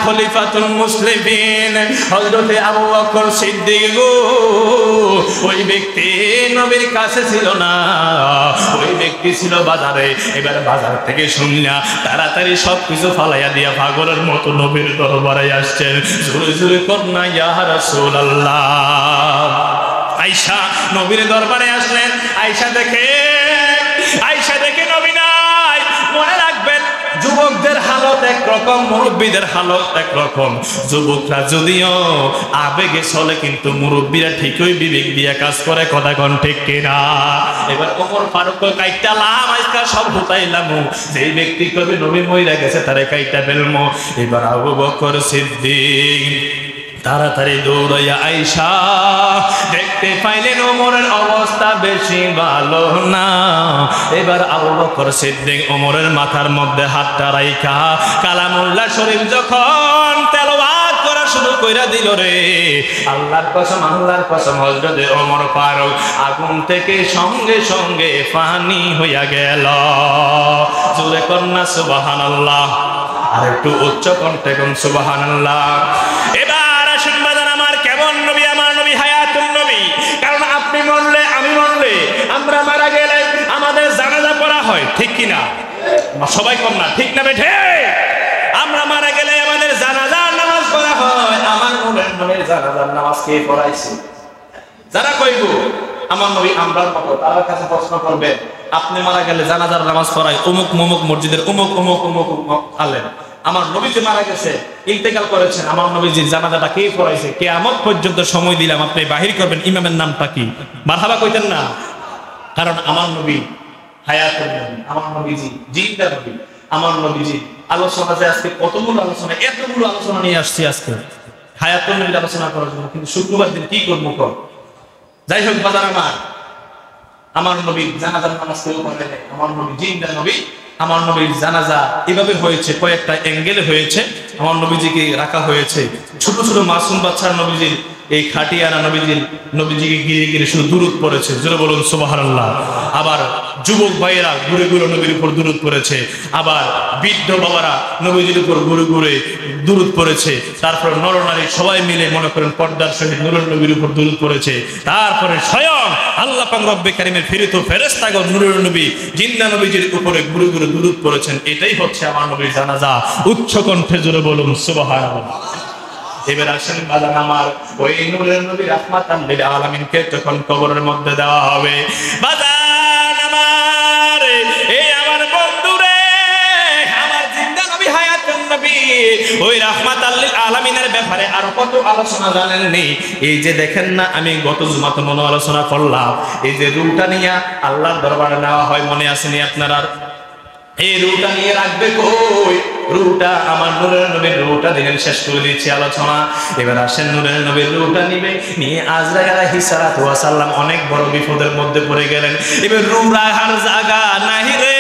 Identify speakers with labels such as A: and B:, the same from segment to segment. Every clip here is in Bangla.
A: খলিফাতুল মুসলিমিন হযরতে আবু বকর সিদ্দিক, ওই ব্যক্তি নবীর কাছে ছিল না, ওই ব্যক্তি ছিল বাজারে। এবার বাজার থেকে শুনলা তাড়াতাড়ি সবকিছু ফালাইয়া দিয়া পাগলের মতো নবীর দরবারে আসছেন। জোরে জোরে করনা ইয়া রাসূলুল্লাহ। আয়েশা নবীর দরবারে আসলেন। আয়েশা দেখে নবী নাই। মনে রাখবেন, যুবকদের হালত একরকম, মুরব্বীদের হালত একরকম। যুবকরা যদিও আবেগে চলে, কিন্তু মুরব্বীরা ঠিকই বিবেক দিয়ে কাজ করে। কথা কোন ঠিক কিনা? এবার ওমর ফারুক কাইটালাম, আজকাল সব হুতাইলাম, যেই ব্যক্তি কবে নবী মইরা গেছে তারে কাইটা ফেলমো। এবার আবু বকর সিদ্দিক তাড়াতাড়ি দৌড়াইয়া আয়েশা দেখতে পাইলেন ওমরের অবস্থা বেশি ভালো না। এবার আবু বকর সিদ্দিক ওমরের মাথার মধ্যে হাতটা রাইখা কালামুল্লাহ শরীফ যখন তেলাওয়াত করা শুরু কইরা দিল রে, আল্লাহর কসম হযরতে ওমর ফারুক আগুন থেকে সঙ্গে সঙ্গে পানি হইয়া গেল। জোরে কন্যা সুবহানাল্লাহ। আর একটু উচ্চ কণ্ঠে কোন সুবহানাল্লাহ। এবার আসুন বাজান আমার, কেমন নবী আমার নবী, হায়াতুন নবী। কারণ আপনি মরলে, আমি মরলে, আমরা মারা গেলে আমাদের জানাজা পড়া হয়, ঠিক কিনা? সবাই কম না, ঠিক না বেঠে? আমরা মারা গেলে আমাদের জানাজার নামাজ পড়া হয়। আমার নবীর জানাজার নামাজ কে পড়াইছে? যারা কইব আমার নবী আমরার মতো, তার কাছে প্রশ্ন করবে, আপনি মারা গেলে জানাজার নামাজ পড়ায় অমুক মমুক মসজিদের অমুক অমুক অমুক আলেম। আমার নবী যে মারা গেছে, ইন্তেকাল করেছেন, আমার নবীজির জানাজাটা কে পড়াইছে? কিয়ামত পর্যন্ত সময় দিলাম, আপনি বাহির করবেন ইমামের নামটা কি। মারহাবা কইতেন না? কারণ আমার নবী হায়াতুন নবী, আমার নবীজি জিন্দা নবী। আমার নবীজি আলোচনা যে আজকে কতগুলো আলোচনা, এতগুলো আলোচনা নিয়ে আসছি আজকে হায়াতুন নবীর আলোচনা করার জন্য, কিন্তু শুক্রবার দিন কি করবো কর। যাই হোক বাজার আমার নবীর জানাজার নামাজ কেউ পড়ে নাই। আমার নবী জিন্দা নবী। আমার নবীর জানাজা এভাবে হয়েছে, কয়েকটা অ্যাঙ্গেলে হয়েছে। আমার নবীজিকে রাখা হয়েছে, ছোট ছোট মাসুম বাচ্চার নবীজির এই খাটিয়ানা নবীজিকে গিরে গিরে শুধু দুরূদ পড়েছে। জোরে বলুন সুবহানাল্লাহ। আবার যুবক ভাইয়েরা ঘুরে ঘুরে নবীর উপর দুরূদ পড়েছে। আবার বৃদ্ধ বাবারা নবীজির উপর ঘুরে ঘুরে দুরূদ পড়েছে। তারপর নরনারী সবাই মিলে মনে করেন পর্দার সহিত নূরের নবীর উপর দুরূদ পড়েছে। তারপরে স্বয়ং আল্লাহ পাক রব্বে কারীমের ফেরেশতা ফেরেশতাগণ নূরের নবী জিন্দা নবীজির উপরে ঘুরে ঘুরে দুরূদ পড়েছেন। এটাই হচ্ছে আমার নবীর জানাজা। উচ্চ কণ্ঠে জোরে বলুন সুবহানাল্লাহ। এবার আসেন বাজান আমার, ওই নূরের নবী রাহমাতাল লিল আলামিনকে যখন কবরের মধ্যে দেওয়া হবে, বাজান আমার, এই আমার বন্ধুরে, আমার জিন্দা নবী হায়াতুন নবী, ওই রাহমাতাল লিল আলামিনের ব্যাপারে আর কত আলোচনা জানেন নি? এই যে দেখেন না, আমি গত জুমাতে মনে আলোচনা করলাম, এই যে রূহটা নিয়ে আল্লাহর দরবারে নেওয়া হয়, মনে আসেনি আপনার? এই রূহটা নিয়ে রাখবে কই? রূহটা আমার নূরের নবীর রূহটা দিলেন, শেষ করে দিচ্ছি আলোচনা। এবার আসেন নূরের নবীর রূহটা নিয়ে আজরাইল আলাইহিস সালাতু ওয়াস সালাম অনেক বড় বিপদের মধ্যে পড়ে গেলেন। এবার রূহ রাখার জায়গা নাই রে।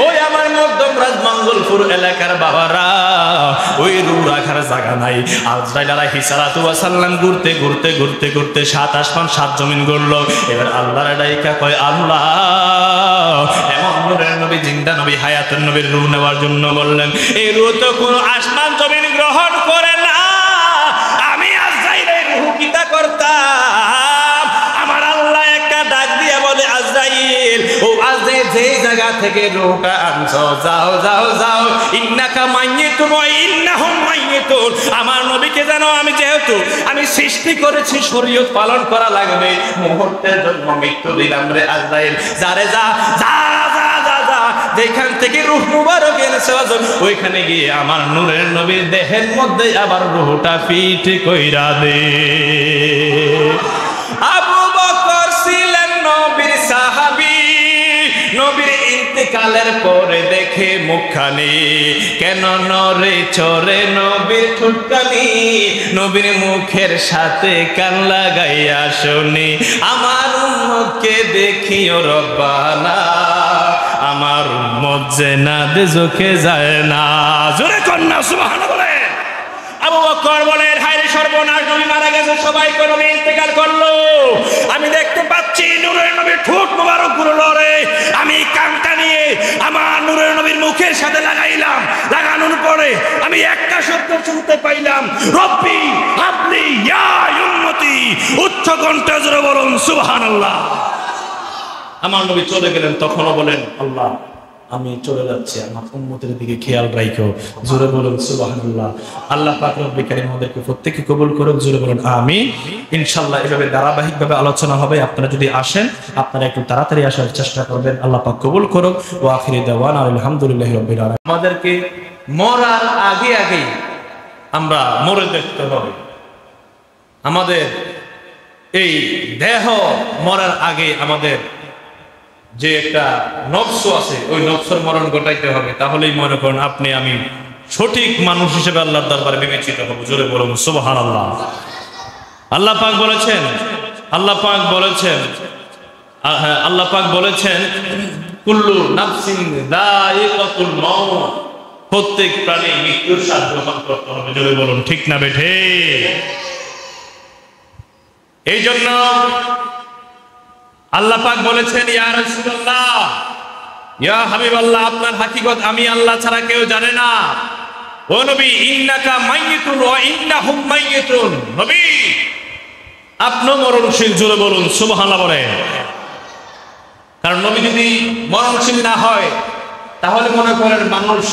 A: ওই আমার মধ্যম রাজমঙ্গলপুর এলাকার বাবারা, ওই রূহ রাখার জায়গা নাই। আজরাইল আলাইহিস সালাতু ওয়াস সালাম ঘুরতে ঘুরতে ঘুরতে ঘুরতে 7 আসমান 7 জমিন ঘুরলো। এবার আল্লাহর ডাইকা কয়, আল্লাহ, এমন নূরের নবী জিন্দা নবী হায়াতুন নবীর রূহ নেওয়ার জন্য বললেন, এই রূহ তো কোনো আসমান জমিন গ্রহণ করে না। আমি আজরাইলের রূহ কিতা করতাম? আমার আল্লাহ একটা ডাক দিয়ে বলে, আজরাইল, ও আজরাইল, যেই জায়গা থেকে রূহটা আনছো, যাও যাও যাও, ইন্নাকা মাইয়িতুন ওয়া ইন্নাহুম মাইয়িতুন। আমার নবীকে জানো, আমি যেহেতু আমি সৃষ্টি করেছি, শরীয়ত পালন করা লাগবে, মুহূর্তের জন্য মৃত্যু দিলাম রে আজরাইল, যারে যা যা যা যা যা, যেখান থেকে রূহ মুবারক এনেছে ওইখানে গিয়ে আমার নূরের নবীর দেহের মধ্যে আবার রূহটা ফিট কইরা দে। আবু বকর ছিলেন নবীর সাহাবী, নবীর ইন্তেকালের পরে দেখে মুখখানি কেন নরে চরে নবীর ঠোঁটখানি, নবীর মুখের সাথে কান লাগাইয়া শুনি, আমার উম্মতকে দেখিও রব্বানা, আমার উম্মত যে না দে চোখে যায় না। জোরে কন্যা সুবহানাল্লাহ বলেন। আবু বকর বলেন, হায় রে সর্বনাশ, নবী মারা গেছে, সবাই কোন নবী ইন্তেকাল করলো। আমি দেখতে পাচ্ছি নূরের নবীর ঠোঁট মোবারক গুলো লড়ে। আমি কানটা নিয়ে আমার নূরের নবীর মুখের সাথে লাগাইলাম, লাগানোর পরে আমি একটা শব্দ শুনতে পাইলাম, রব্বি হাবলি ইয়া উম্মতি। উচ্চ কণ্ঠে জোরে বলুন সুবহানাল্লাহ। আমার নবী চলে গেলেন, তখনও বলেন, আল্লাহ আমি চলে যাচ্ছি, আমার উম্মতের দিকে খেয়াল রাখো। জোরে বলুন সুবহানাল্লাহ। আল্লাহ পাক রব্বুল কারীম আমাদেরকে প্রত্যেককে কবুল করুক। জোরে বলুন আমিন। ইনশাআল্লাহ এভাবে ধারাবাহিকভাবে আলোচনা হবে। আপনারা যদি আসেন, আপনারা একটু তাড়াতাড়ি আসার চেষ্টা করবেন। আল্লাহ পাক কবুল করুক। ওয়া আখিরি দাওয়ানা আলহামদুলিল্লাহি রাব্বিল আলামিন। আমাদেরকে মরার আগে আগে আমরা মরে দেখতে হবে। আমাদের এই দেহ মরার আগে আমাদের যে একটা নফস আছে, ওই নফসের মরণ ঘটাইতে হবে। তাহলেই মনে করেন আপনি আমি সঠিক মানুষ হিসেবে আল্লাহর দরবারে বিবেচিত হব। জোরে বলুন সুবহানাল্লাহ। আল্লাহ পাক বলেছেন, আল্লাহ পাক বলেছেন, আল্লাহ পাক বলেছেন, কুল্লু নাফসিন যায়িকাতুল মাউত। প্রত্যেক প্রাণী মৃত্যুর স্বাদ গ্রহণ করতে হবে। জোরে বলুন ঠিক না বেঠে? এই জন্য আল্লাহ পাক বলেছেন, ইয়া রাসূলুল্লাহ, ইয়া হাবিবাল্লাহ, আপনার হাকিকত আমি আল্লাহ ছাড়া কেউ জানে না। ও নবী, ইন্নাকা মাইয়িতুন ওয়া ইন্নাহুম মাইয়িতুন। নবী আপনি মরণশীল। জোরে বলুন সুবহানাল্লাহ বলেন। কারণ নবী যদি মরণশীল না হয়, তাহলে মনে করেন মানুষ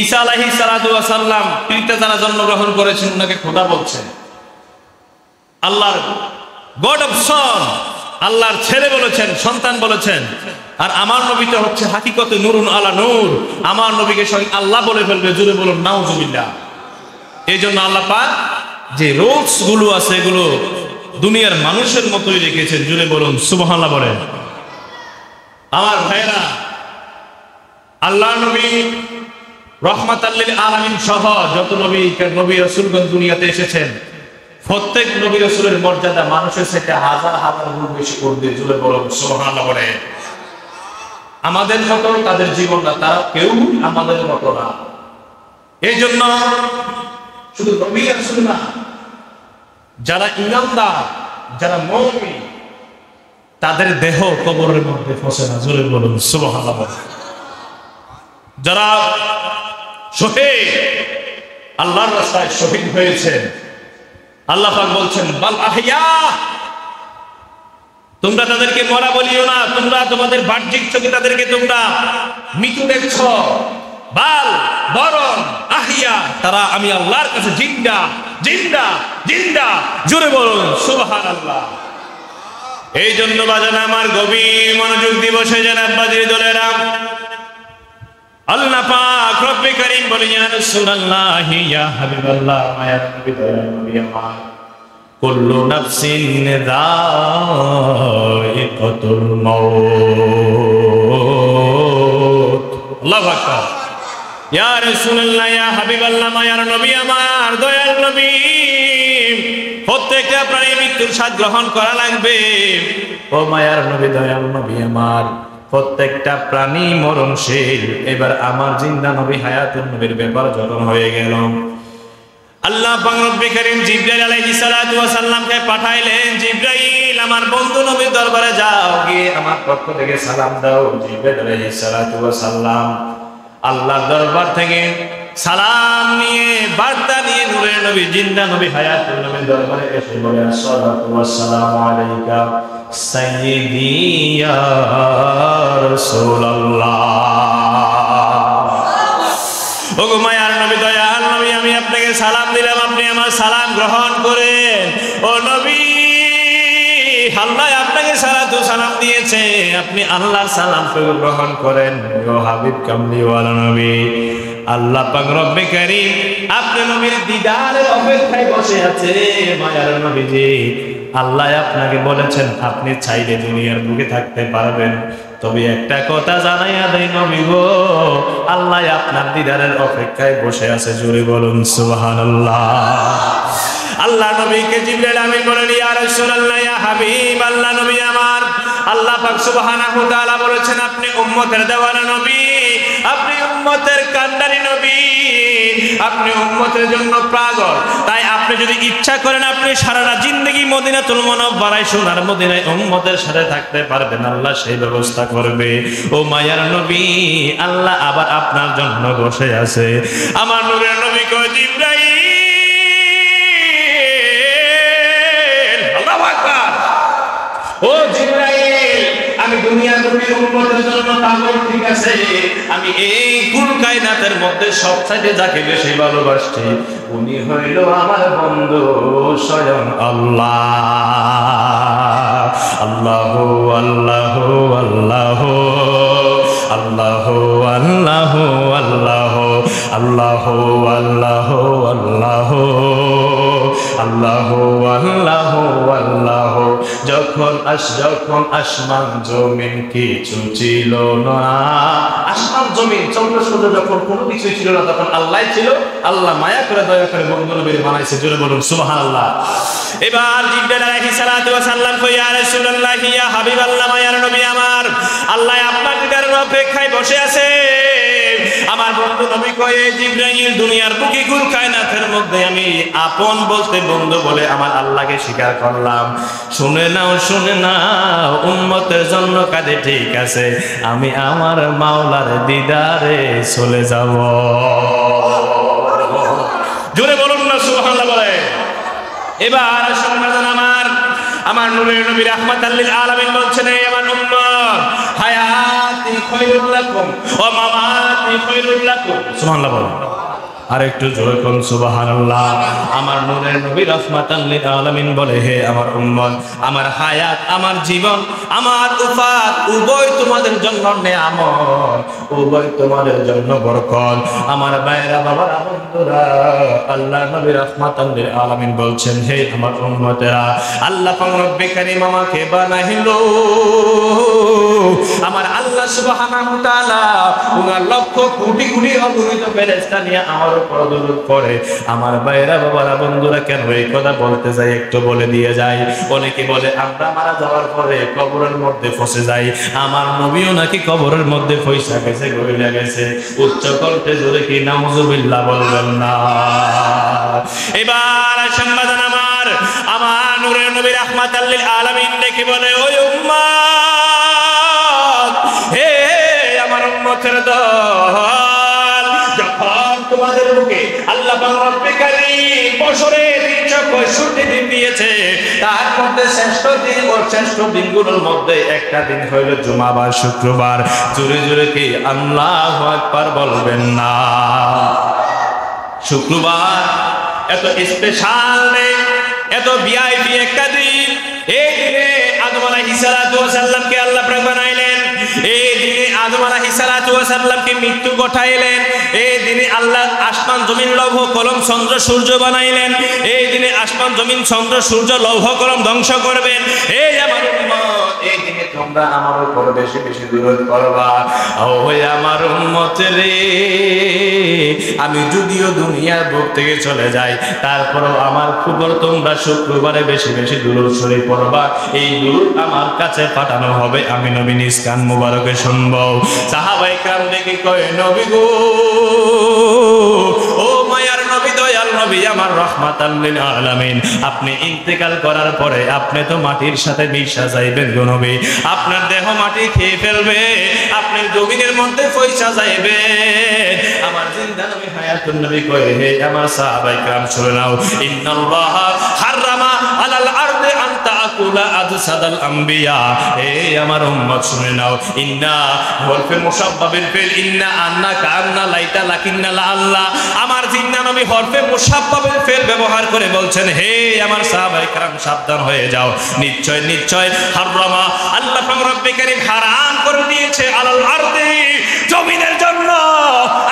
A: ঈসা আলাইহিস সালাতু ওয়াস সালাম পৃথিবীতে যারা জন্মগ্রহণ করেছেন ওনাকে খোদা বলছেন, আল্লাহর গড অফ সন, আল্লাহর ছেলে বলেছেন, সন্তান বলেছেন। আর আমার নবী তো হচ্ছে হাকিকতে নূরুন আলা নূর। আমার নবীকে স্বয়ং আল্লাহ বলে ফেলবে। জোরে বলুন নাউজুবিল্লাহ। এই জন্য আল্লাহ পাক যে রুলস গুলো আছে, এগুলো দুনিয়ার মানুষের মতোই রেখেছেন। জোরে বলুন সুবহানাল্লাহ বলেন। আমার ভাইরা, আল্লাহ নবী রহমাতাল লিল আলামিন সহ যত নবী রাসূলগণ দুনিয়াতে এসেছেন, প্রত্যেক নবী রাসূলের মর্যাদা মানুষের থেকে হাজার হাজার গুণ বেশি করবে। জোরে বলুন সুবহানাল্লাহ বলেন। আমাদের মতো তাদের জীবন না, তারা কেউ আমাদের মতো না। এই জন্য শুধু নবী রাসূল না, যারা ঈমানদার, যারা মুমিন, তাদের দেহ কবরের মধ্যে ফসে না। জোরে বলুন সুবহানাল্লাহ বলেন। যারা শহীদ, আল্লাহর রাস্তায় শহীদ হয়েছেন, আল্লাহ পাক বলছেন, বাল আহইয়া, তোমরা তাদেরকে মরা বলিও না। তোমরা তোমাদের বাহ্যিক চোখে তাদেরকে তোমরা মৃত্যু দেখছো, বাল বরং আহইয়া, তারা আমি আল্লাহর কাছে জিন্দা জিন্দা জিন্দা। জোরে বলুন সুবহানাল্লাহ। এই জন্য বাজান আমার গভীর মনোযোগ দিয়ে বসে যান আব্বাজির দলেরা। আল্লাহ পাক রব্বে কারীম বলে, ইয়া রাসূলুল্লাহ, ইয়া হাবিবাল্লাহ, মায়ার নবী, দয়ার নবী আমার, কুল্লু নাফসিন যায়িকাতুল মাউত। আল্লাহু আকবার। ইয়া রাসূলুল্লাহ, ইয়া হাবিবাল্লাহ, মায়ার নবী আমার, দয়ার নবী, প্রত্যেকটা প্রাণী মৃত্যুর স্বাদ গ্রহণ করা লাগবে। ও মায়ার নবী, দয়ার নবী আমার, প্রত্যেকটা প্রাণী মরণশীল। এবার আমার জিন্দা নবী হায়াতুন নবীর ব্যাপার যখন হয়ে গেল, আল্লাহ পাক রব্বে কারীম জিবরাইল আলাইহিস সালাতু ওয়াস সালামকে পাঠাইলেন। জিবরাইল, আমার বন্ধু নবীর দরবারে যাও, গিয়ে আমার পক্ষ থেকে সালাম দাও। জিবরাইল আলাইহিস সালাতু ওয়াস সালাম আল্লাহর দরবার থেকে সালাম নিয়ে, বার্তা নিয়ে নূরের নবী, জিন্দা নবী হায়াতুন নবীর দরবারে এসে বলে, আসসালাতু ওয়াস সালামু আলাইকা সাইয়্যিদি ইয়া রাসূলুল্লাহ। ওগো মায়ার নবী, দয়াল নবী, আমি আপনাকে সালাম দিলাম, আপনি আমার সালাম গ্রহণ করেন। ও নবী, আল্লাহ আপনাকে সালাতু সালাম দিয়েছে, আপনি আল্লাহর সালাম গ্রহণ করেন। ও হাবিব কামলিওয়ালা নবী, আল্লাহ পাক রব্বে কারীম আপনি নবীর দিদারের অপেক্ষায় বসে আছে। মায়ার নবীজি, আল্লাহ আপনাকে বলেছেন আপনি চাইলে দুনিয়ার বুকে থাকতে পারবেন, তবে একটা কথা জানাইয়া দেই নবী গো, আল্লাহ আপনার দিদারের অপেক্ষায় বসে আছে। জোরে বলুন সুবহানাল্লাহ। আল্লাহ নবীকে জিবরাইল আমিন বলেন, ইয়া রাসূলুল্লাহ, ইয়া হাবিব আল্লাহ নবী আমার, আল্লাহ পাক সুবহানাহু ওয়া তাআলা বলেছেন আপনি উম্মতের দেওয়ানা নবী, আপনি উম্মতের কান্ডারি নবী, আপনি উম্মতের জন্য পাগল। তাই আপনি যদি ইচ্ছা করেন আপনি সারাটা জিন্দগি মদিনাতুল মুনাওয়ারায় সোনার মদিনায় উম্মতের সাথে থাকতে পারবেন, আল্লাহ সেই ব্যবস্থা করবে। ও মায়ার নবী, আল্লাহ আবার আপনার জন্য বসে আছে। আমার নূরের নবী কয় জিবরাইল, আল্লাহু আকবার, ও জিবরাইল, আমি দুনিয়ার নবীর উম্মতের জন্য পাগল, ঠিক আছে, আমি এই কুল কায়নাতের মধ্যে সবচাইতে যাকে বেশি ভালোবাসি উনি হইল আমার বন্ধু স্বয়ং আল্লাহ। আল্লাহু আল্লাহু আল্লাহু আল্লাহু আল্লাহু আল্লাহু আল্লাহু আল্লাহু আল্লাহু আল্লাহু আল্লাহু আল্লাহু। যখন আসমান জমিন কিছু ছিল না, আসমান জমিন চন্দ্র সূর্য যখন কোনো কিছু ছিল না, তখন আল্লাহ ছিল। আল্লাহ মায়া করে দয়া করে বন্ধু নবীর বানাইছে, জোরে বলুন সুবহানাল্লাহ। এবার জিবরাইল আলাইহিস সালাতু ওয়া সাল্লাম কই, ইয়া রাসূলুল্লাহ, ইয়া হাবিবাল্লাহ, মায়ার নবী আমার, আল্লাহ আপনার দিদার অপেক্ষায় বসে আছে। আমার বন্ধু নবী কয়, জিবরাইল, দুনিয়ার বুকে কুল কায়নাতের মধ্যে আমি আপন বলতে বন্ধু বলে আমার আল্লাহকে স্বীকার করলাম। শুনে নাও উম্মতের জন্য কাঁদে, ঠিক আছে, আমি আমার মাওলার দিদারে চলে যাব। জোরে বলুন না সুবহানাল্লাহ বলে। এবার সম্মানজন আমার নূরের নবী রাহমাতাল লিল আলামিন বলছেন, হে আমার উম্মত, হায়াতি খায়রুল লাকুম ওয়া মামাতি খায়রুল লাকুম। সুবহানাল্লাহ বলুন, আর একটু জোরে করুন সুবহানাল্লাহ। আমার নূরের নবী রাহমাতাল লিল আলামিন বলে, হে আমার উম্মত, আমার হায়াত, আমার জীবন, আমার উফাত উভয় তোমাদের জন্য নেয়ামত, উভয় তোমাদের জন্য বরকত। আমার ভাইরা, বাবারা, বন্ধুরা, আল্লাহ নবী রাহমাতাল লিল আলামিন বলছেন, হে আমার উম্মতেরা, আল্লাহ পাক রব্বে কারীম আমাকে বানাইলো। আমার আল্লাহ সুবহানাহু ওয়া তাআলা উনার লক্ষ কোটি কোটি অগণিত ফেরেশতা নিয়ে আমার উপর দরুদ পড়ে। আমার ভাইরা, বাবারা, বন্ধুরা, কেন এই কথা বলতে যাই একটু বলে দিয়ে যাই। অনেকে বলে আমরা মারা যাওয়ার পরে কবরের মধ্যে ফসে যাই, আমার নবীও নাকি কবরের মধ্যে ফইসা গেছে, গইলা গেছে। উচ্চ কণ্ঠে জোরে কি নাউযুবিল্লাহ বলবেন না। এবার সম্মাননা আমার নূরের নবী রাহমাতাল লিল আলামিন দেখে বলে, ওই উম্মত, হে আমার উম্মতের দল, যখন তোমাদের বুকে আল্লাহ পাক রব্বে কারীম বছরে 365 দিন দিয়েছে, তার মধ্যে শ্রেষ্ঠ দিনগুলোর মধ্যে একটা দিন হইল জুমা বা শুক্রবার। জোরে জোরে কি আল্লাহু আকবার বলবেন না? শুক্রবার এত স্পেশাল ডে, এত ভিআইপি একটা দিন। এই দিনে আদম আলাইহিস সালাতু ওয়া সাল্লামকে আল্লাহ পাক বানাইলেন, এই দিনে আদম আলাইহিস সালাতু ওয়া সাল্লামকে মৃত্যু ঘটাইলেন, এই দিনে আল্লাহ আসমান জমিন লৌহ কলম চন্দ্র সূর্য বানাইলেন, এই দিনে আসমান জমিন চন্দ্র সূর্য লৌহ কলম ধ্বংস করবেন। এই আমার উম্মত, এই দিনে তোমরা আমার উপর বেশি বেশি দরুদ পড়বা। ও আমার উম্মত রে, আমি যদিও দুনিয়ার বুক থেকে চলে যাই, তারপরও আমার খবর তোমরা শুক্রবারে বেশি বেশি দরুদ শরীফ পড়বা। এই দরুদ আমার কাছে পাঠানো হবে, আমি নবী নিজ কান মুবারকে শুনবো। সাহাবায়ে কেরাম দেখে কয়, নবী গো, ও মায়ার নবী, দয়াল নবী, আমার রাহমাতাল লিল আলামিন, আপনি ইন্তেকাল করার পরে আপনি তো মাটির সাথে মিশা যাইবেন গো নবী, আপনার দেহ মাটি খেয়ে ফেলবে, আপনি জমিনের মধ্যে পয়সা যাইবে। আমার জিন্দা নবী হায়াতুন নবী কয়, হে আমার সাহাবায়ে কেরাম শুনে নাও, ইন্নাল্লাহা হারামা আলাল আরদি আন তাকুলা আজসাদাল আম্বিয়া। হে আমার উম্মত শুনে নাও, ইন্না ওয়ালফে মুসাব্বাবিন ফিল ইন্না আন্না কান্না লাইতা লাকিন্না লা আল্লাহ। আমার জিন্দা নবী হরফে মুসাব্বাবিন ফিল ব্যবহার করে বলছেন, হে আমার সাহাবায়ে কেরাম সাবধান হয়ে যাও, নিশ্চয় নিশ্চয় হারামা, আল্লাহ পাক রব্বে কারীম হারাম করে দিয়েছে আলাল আরদি, জমিনের জন্য,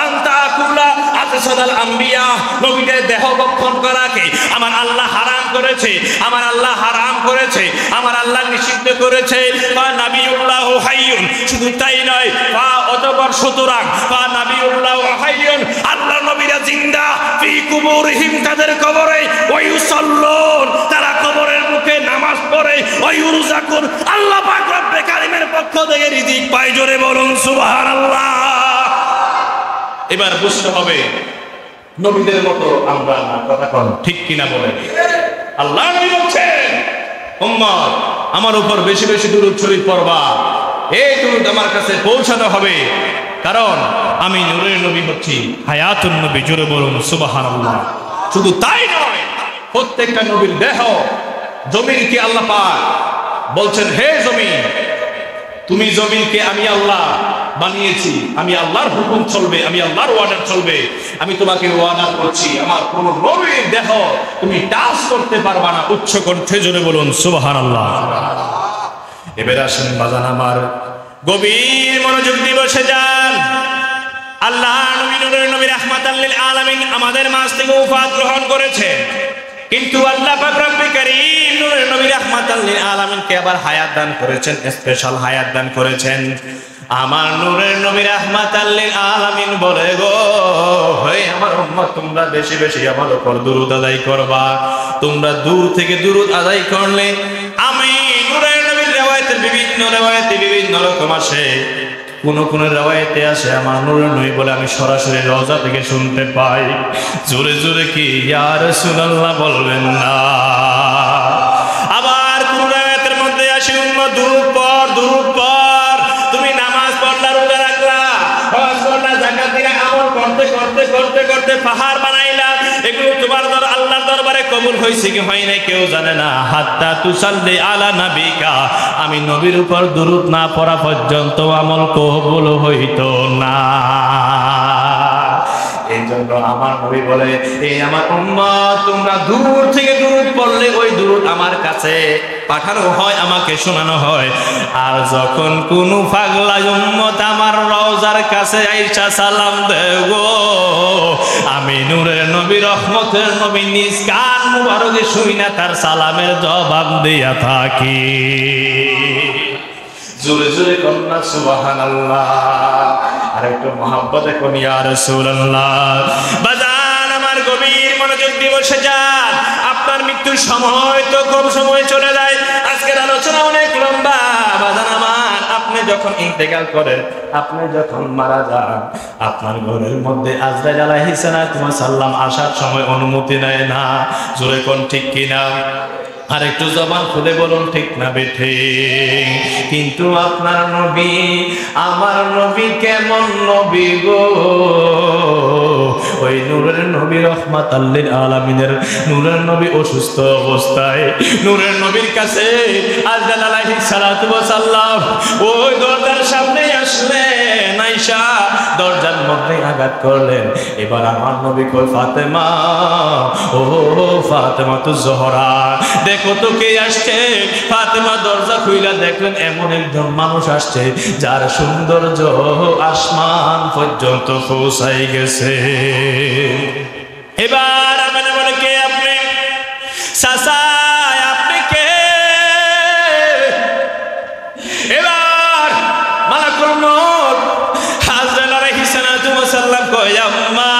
A: আনতাকুলা আজসাদাল আম্বিয়া, নবীদের দেহ ভক্ষণ করাকে আমার আল্লাহ হারাম করেছে, আমার আল্লাহ হারাম করেছে, আমার আল্লাহ নিষিদ্ধ করেছে। বা নাবিউল্লাহু হাইয়ুন, শুধু তাই নয়, বা অতঃপর সুতরাং বা নাবিউল্লাহু হাইয়ুন, আল্লাহ নবীরা জিন্দা, ফি কুবুরিহিম, তাদের কবরে, ওয়া ইউসাল্লুন, তারা কবরের মুখে নামাজ পড়ে, ওয়া ইউরযাকুন, আল্লাহ পাক রব্বে কারীমের পক্ষ থেকে রিজিক পায়। জোরে বলুন সুবহানাল্লাহ। এবার বুঝতে হবে নবীদের মতো আমরা না, কথা কোন ঠিক কিনা বলেন? আল্লাহ নবী বলছেন উম্মত আমার উপর বেশি বেশি দুরূদ শরীফ পড়বা, এই দুরূদ আমার কাছে পৌঁছানো হবে, কারণ আমি নূরের নবী হচ্ছি, হায়াতুন নবী। জোরে বলুন সুবহানাল্লাহ। শুধু তাই নয়, প্রত্যেকটা নবীর দেহ জমিনকে আল্লাহ পাক বলছেন হে জমিন, তুমি জমিনকে আমি আল্লাহ বানিয়েছি, আমি আল্লাহর হুকুম চলবে, আমি আল্লাহর ওয়ার্ডার চলবে। আমি তোমাকে ওয়ার্ডার করছি, আমার কোন নবীর দেহ তুমি টাচ করতে পারবা না। উচ্চ কণ্ঠে জোরে বলুন সুবহানাল্লাহ। এবার আসেন বাজান আমার, গভীর মনোযোগ দিয়ে বসে যান। আল্লাহ নবী নূরের নবী রাহমাতাল লিল আলামিন আমাদের মাঝ থেকে ওফাত গ্রহণ করেছেন, কিন্তু আল্লাহ পাক রব্বে কারীম নূরের নবী রাহমাতাল লিল আলামিনকে আবার হায়াত দান করেছেন, স্পেশাল হায়াত দান করেছেন। আমার নূরের নবী রাহমাতাল লিল আলামিন বলে গো, হে আমার উম্মত তোমরা বেশি বেশি আমার উপর দুরূদ আদায় করবা। তোমরা দূর থেকে দুরূদ আদায় করলে আমি নূরের নবীর রিওয়ায়াতের বিভিন্ন রকম আসে, কোন কোন রিওয়ায়াতে আসে আমার নূরের নবী বলে আমি সরাসরি রওজা থেকে শুনতে পাই। জোরে জোরে কি ইয়া রাসূলুল্লাহ বলবেন না? আবার কোন রিওয়ায়াতের মধ্যে আসে উম্মত দুরূদ পড়, তুমি নামাজ পড়লা, রোজা রাখলা, হজ করলা, যাকাত দিলা, আমল করতে করতে করতে করতে পাহাড় বানাইলা, এগুলো তোমার আল্লাহর দরবারে কবুল হইছে কি হয় নাই কেউ জানে না। হাত্তা তুসাল্লি আলা নাবিকা, আমি নবীর উপর দুরূদ না পড়া পর্যন্ত আমল কবুল হইতো না। এই জন্য আমার নবী বলে, এই আমার উম্মত তোমরা দূর থেকে দুরূদ পড়লে ওই দুরূদ আমার কাছে পাঠানো হয়, আমাকে শোনানো হয়। আর যখন কোন পাগলা উম্মত আমার রওজার কাছে আইসা সালাম দেব, আমি নূরের নবী রহমতের নবী নিজ কান মুবারকে শুইনা তার সালামের জবাব দিয়া থাকি। জোরে জোরে কন্যা সুবহানাল্লাহ। আর একটু মহব্বতে কোন ইয়া রাসূলুল্লাহ। বাজান আমার গভীর মনোযোগ দিয়ে বসে যান। আপনার মৃত্যুর সময় তো কম সময় চলে যায়, আজকের আলোচনা অনেক লম্বা। বাজান আমার, আপনি যখন ইন্তেকাল করেন, আপনি যখন মারা যান, আপনার ঘরের মধ্যে আজরাইল আলাইহিস সালাম আসার সময় অনুমতি নেয় না। জোরে কোন ঠিক কিনা? আর একটু জবান খুলে বলুন ঠিক না বেঠে? কিন্তু আপনার নবী, আমার নবী কেমন নবী গো, ওই নূরের নবী রহমাতাল লিল আলামিনের নূরের নবী অসুস্থ অবস্থায় নূরের নবীর কাছে আজরাইল আলাইহিস সালাতু ওয়াস সালাম ওই দরজার সামনে আসলেন, আয়েশা দরজার মধ্যে আঘাত করলেন। এবার আমার নবী কই, ফাতেমা, ও ফাতেমা তু জোহরা, দেখো তো কে আসছে। ফাতেমা দরজা খুইলা দেখলেন এমন একজন মানুষ আসছে যার সৌন্দর্য আসমান পর্যন্ত পৌঁছাই গেছে। এবার আমি বলে, কে আপনি? চাচা আপনি কে? এবার মালাকুল মউত আজরাইল আলাইহিস সালাম কয়, আম্মা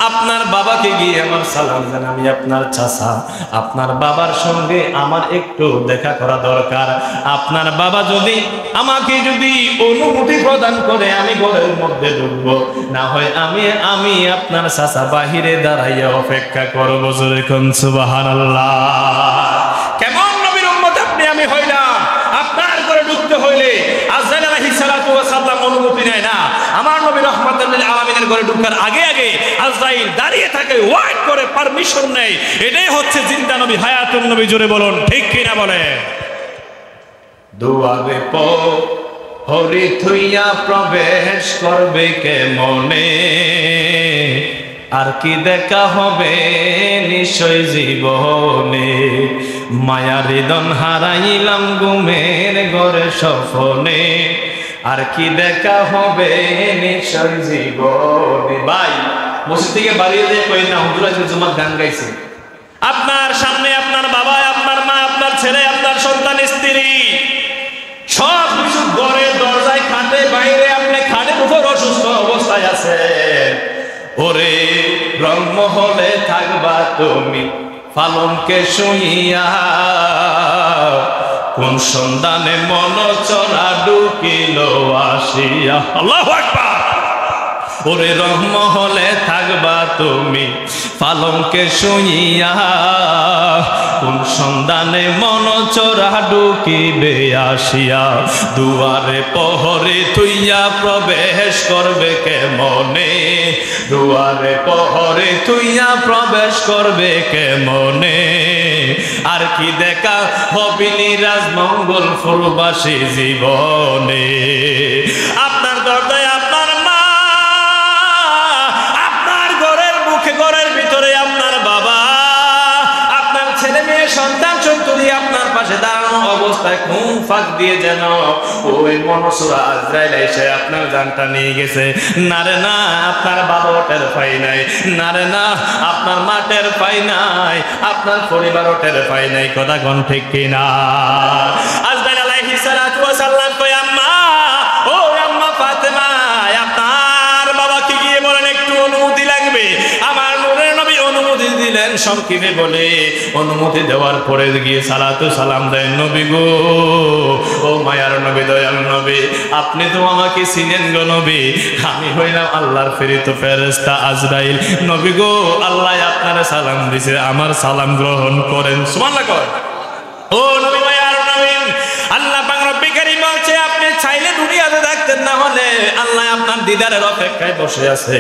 A: আপনার বাবাকে গিয়ে আমার সালাম জান, আমি আপনার চাচা, আপনার বাবার সঙ্গে আমার একটু দেখা করা দরকার। আপনার বাবা যদি আমাকে অনুমতি প্রদান করে আমি ঘরের মধ্যে ঢুকবো, না হয় আমি আপনার চাচা বাহিরে দাঁড়াইয়া অপেক্ষা করবো। জোরে কোন সুবহানাল্লাহ। কেমন নবীর উম্মত আপনি আমি হইলাম? আপনার ঘরে ঢুকতে হইলে আজরাইল আলাইহিস সালাতু ওয়াস সালাম অনুমতি নেয় না। আমার নবী রহমাতুল লিল আলামিনের ঘরে ঢুকার আগে আগে আজরাইল দাঁড়িয়ে থাকে, ওয়েট করে, পারমিশন নেই। এটাই হচ্ছে জিন্দা নবী, হায়াতুন নবী। জোরে বলুন ঠিক কিনা বলে? দুয়ারে হরি থুইয়া প্রবেশ করবে কে মনে, আর কি দেখা হবে নিশ্চয় জীবনে। মায়ার দন হারাইলাম ঘুমের ঘরে স্বপ্নে, আর কি দেখা হবে নিশ্চয় জীবনে। ভাই মসজিদ থেকে বাড়িয়ে দিয়ে কই না, হুজুর আজকে জুমার গান গাইছে। আপনার সামনে আপনার বাবা, আপনার মা, আপনার ছেলে, আপনার সন্তান, স্ত্রী, সব কিছু ঘরে দরজায়, খাটে, বাইরে, আপনি খাটের উপর অসুস্থ অবস্থায় আছে। ওরে রংমহলে থাকবা তুমি পালনকে শুইয়া, কোন সন্ধানে মন চলা ঢুকিল আসিয়া। আল্লাহু আকবার। ওরে রহমহলে থাকবা তুমি পালঙ্কে শুইয়া, কোন সন্ধানে মন চোরা ঢুকিবে আসিয়া, দুয়ারে পহরে তুইয়া প্রবেশ করবে কেমনে, দুয়ারে পহরে তুইয়া প্রবেশ করবে কেমনে, আর কি দেখা হবিনি রাজমঙ্গল ফুলবাসী জীবনে। আপনার দরজায় আপনার মা, আপনার ঘরের মুখে ঘরের ভিতরে আপনার বাবা, আপনার ছেলে মেয়ে সন্তান সন্ততি আপনার পাশে দাঁড়ানো অবস্থায় ঘুম ফাঁক দিয়ে যেন ওই মনসুরা আজরাইল এসে আপনার জানটা নিয়ে গেছে। না রে না, আপনার বাবা টের পাই নাই, না রে না, আপনার মা টের পাই নাই, আপনার পরিবারও টের পাই নাই। কথা কোন ঠিক কিনা? আজরাইল আলাইহিস সালাতু ওয়াস সালাম কয়, আম্মা, ও আম্মা ফাতেমা, আপনার বাবাকে গিয়ে বলেন একটু অনুমতি লাগবে। আমার নূরের নবী অনুমতি দিলেন সংক্ষেপে বলে। অনুমতি দেওয়ার পরে গিয়ে সালাতু সালাম দেন, নবী গো, ও মায়ার নবী, দয়াল নবী, আপনি তো আমাকে চিনেন গো নবী, আমি হইলাম আল্লাহর প্রেরিত ফেরেশতা আজরাইল। নবী গো, আল্লাহ আপনার সালাম দিছে, আমার সালাম গ্রহণ করেন। সুবহানাল্লাহ করেন। ও নবী, মায়ার নবী, আল্লাহ পাক রব্বুল কারীম বলছে, আপনি চাইলে দুনিয়াতে থাকতেন, না হলে আল্লাহ আপনার দিদারের অপেক্ষায় বসে আছে।